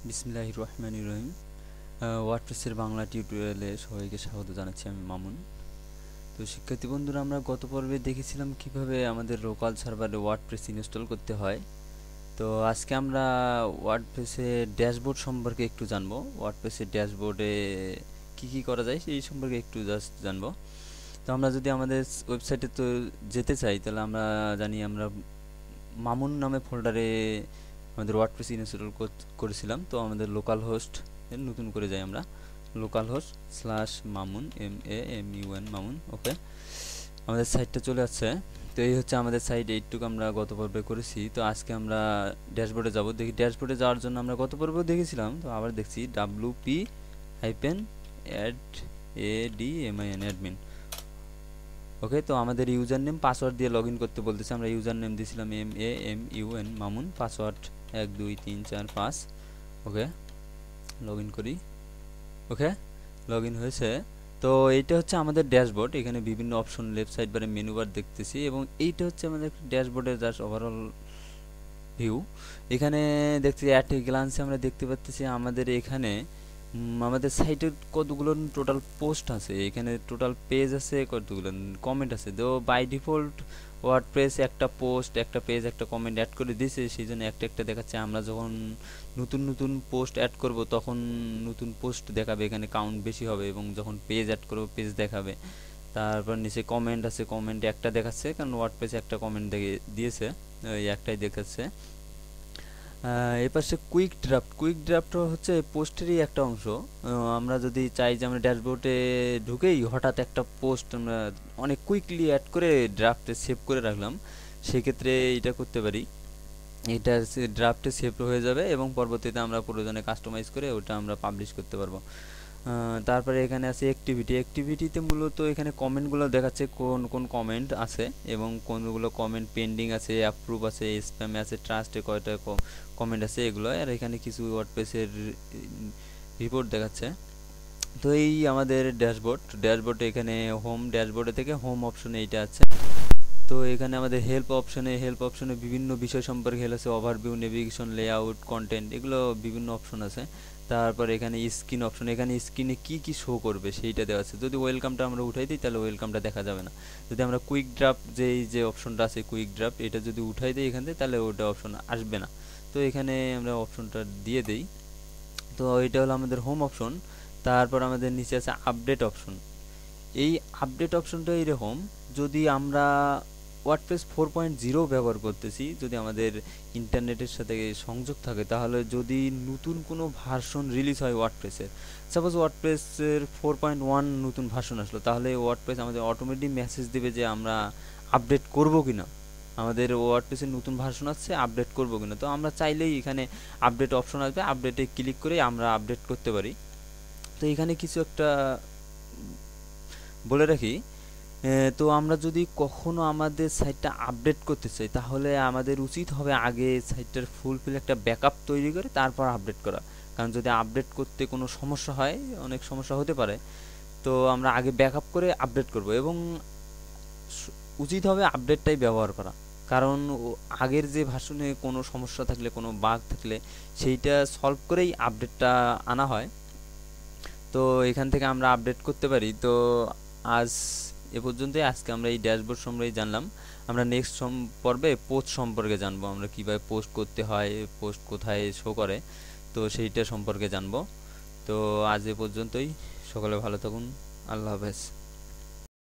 বিসমিল্লাহির রহমানির রহিম। ওয়ার্ডপ্রেসের বাংলা টিউটোরিয়ালে সবাইকে স্বাগত জানাচ্ছি। আমি মামুন। তো শিক্ষার্থী বন্ধুরা, আমরা গত পর্বে দেখেছিলাম কিভাবে আমাদের লোকাল সার্ভারে ওয়ার্ডপ্রেস ইনস্টল করতে হয়। তো আজকে আমরা ওয়ার্ডপ্রেসের ড্যাশবোর্ড সম্পর্কে একটু জানবো। ওয়ার্ডপ্রেসের ড্যাশবোর্ডে কি করা যায় সেই সম্পর্কে একটু জাস্ট জানবো। তো আমরা যদি আমাদের ওয়েবসাইটে তো যেতে চাই, তাহলে আমরা জানি আমরা মামুন নামে ফোল্ডারে আমাদের ওয়ার্ডপ্রেস ইনস্টল করেছিলাম। তো আমাদের লোকাল হোস্ট নতুন করে যাই আমরা, local host /mamun MAMUN Mamun. Okay, আমাদের সাইটটা চলে আসছে। তো এই হচ্ছে আমাদের সাইট। এইটুকু আমরা গত পর্বে করেছি। তো আজকে আমরা ড্যাশবোর্ডে যাব। দেখি ড্যাশবোর্ডে যাওয়ার জন্য আমরা গত পর্বেও দেখেছিলাম, তো আবার দেখছি WP-ADMIN অ্যাডমিন। ওকে, তো আমাদের ইউজার নেম পাসওয়ার্ড দিয়ে লগ ইন করতে বলতেছে। আমরা ইউজার নেম দিয়েছিলাম MAMUN Mamun, password 1 2 3 4 5। Okay, log in করি। ওকে, লগ ইন হয়েছে। তো এইটা হচ্ছে আমাদের ড্যাশবোর্ড। এখানে বিভিন্ন অপশন লেফট সাইড বারে মেনু বার দেখতেছি, এবং এইটা হচ্ছে আমাদের ড্যাশবোর্ডের জাস্ট ওভারঅল ভিউ। এখানে দেখতে অ্যাট এ গ্লান্সে আমরা দেখতে পাচ্ছি আমাদের এখানে আমাদের সাইটে কতগুলো টোটাল পোস্ট আছে, এখানে টোটাল পেজ আছে, কতগুলো কমেন্ট আছে। তো বাই ডিফল্ট ওয়ার্ডপ্রেস একটা পোস্ট, একটা পেজ, একটা কমেন্ট অ্যাড করে দিয়েছে, সেই জন্য একটা একটা দেখাচ্ছে। আমরা যখন নতুন নতুন পোস্ট অ্যাড করব তখন নতুন পোস্ট দেখাবে, এখানে কাউন্ট বেশি হবে, এবং যখন পেজ অ্যাড করব পেজ দেখাবে। তারপর নিচে কমেন্ট আছে, কমেন্ট একটা দেখাচ্ছে, কারণ ওয়ার্ডপ্রেস একটা কমেন্ট দিয়েছে, ওই একটাই দেখাচ্ছে। এপাশে কুইক ড্রাফট হচ্ছে পোস্টেরই একটা অংশ। আমরা যদি চাই যে আমরা ড্যাশবোর্ডে ঢুকেই হঠাৎ একটা পোস্ট আমরা অনেক কুইকলি অ্যাড করে ড্রাফটে সেভ করে রাখলাম, সেক্ষেত্রে এটা করতে পারি। এটা ড্রাফটে সেভ হয়ে যাবে, এবং পরবর্তীতে আমরা প্রয়োজনে কাস্টমাইজ করে ওটা আমরা পাবলিশ করতে পারবো। তারপরে এখানে আছে অ্যাক্টিভিটিতে মূলত এখানে কমেন্টগুলো দেখাচ্ছে, কোন কোন কমেন্ট আছে এবং কোনগুলো কমেন্ট পেন্ডিং আছে, অ্যাপ্রুভ আছে, স্প্যামে আছে, ট্রাস্টে কয়টা কমেন্ট আছে, এগুলো। আর এখানে কিছু ওয়ার্ডপ্রেসের রিপোর্ট দেখাচ্ছে। তো এই আমাদের ড্যাশবোর্ডে এখানে ড্যাশবোর্ডে থেকে হোম অপশনে এইটা আছে। তো এখানে আমাদের হেল্প অপশনে বিভিন্ন বিষয় সম্পর্কে হেল্প আছে, ওভারভিউ, নেভিগেশন, লেআউট, কন্টেন্ট, এগুলো বিভিন্ন অপশন আছে। তারপর এখানে স্ক্রিন অপশন, এখানে স্ক্রিনে কি শো করবে সেইটা দেওয়া আছে। যদি ওয়েলকামটা আমরা উঠাই দিই তাহলে ওয়েলকামটা দেখা যাবে না। যদি আমরা কুইক ড্রাফট যে অপশনটা আছে, কুইক ড্রাফট, এটা যদি উঠাই দিই এখান থেকে, তাহলে ওটা অপশন আসবে না। তো এখানে আমরা অপশনটা দিয়ে দিই। তো এটা হলো আমাদের হোম অপশন। তারপর আমাদের নিচে আছে আপডেট অপশন। এই আপডেট অপশনটা এরকম, যদি আমরা ওয়ার্ডপ্রেস 4.0 ব্যবহার করতেছি, যদি আমাদের ইন্টারনেটের সাথে সংযোগ থাকে, তাহলে যদি নতুন কোনো ভার্সন রিলিজ হয় ওয়ার্ডপ্রেসের, সাপোজ ওয়ার্ডপ্রেসের 4.1 নতুন ভার্সন আসলো, তাহলে ওয়ার্ডপ্রেস আমাদের অটোমেটিক মেসেজ দেবে যে আমরা আপডেট করব কিনা, আমাদের ওয়ার্ডপ্রেসের নতুন ভার্সন আসছে, আপডেট করব কিনা। তো আমরা চাইলেই এখানে আপডেট অপশন আসবে, আপডেটে ক্লিক করে আমরা আপডেট করতে পারি। তো এখানে কিছু একটা বলে রাখি। তো আমরা যদি কখনো আমাদের সাইটটা আপডেট করতে চাই, তাহলে আমাদের উচিত হবে আগে সাইটটার ফুলফিল একটা ব্যাকআপ তৈরি করে তারপর আপডেট করা। কারণ যদি আপডেট করতে কোনো সমস্যা হয়, অনেক সমস্যা হতে পারে, তো আমরা আগে ব্যাকআপ করে আপডেট করব, এবং উচিত হবে আপডেটটাই ব্যবহার করা। কারণ আগের যে ভার্সনে কোনো সমস্যা থাকলে, কোনো বাগ থাকলে, সেইটা সলভ করেই আপডেটটা আনা হয়। তো এখান থেকে আমরা আপডেট করতে পারি। তো আজ এ পর্যন্তই। আজকে আমরা এই ড্যাশবোর্ড সম্পর্কে জানলাম। আমরা নেক্সট পর্বে পোস্ট সম্পর্কে জানবো, আমরা কীভাবে পোস্ট করতে হয়, পোস্ট কোথায় শো করে, তো সেইটা সম্পর্কে জানবো। তো আজ এ পর্যন্তই। সকলে ভালো থাকুন। আল্লাহ হাফেজ।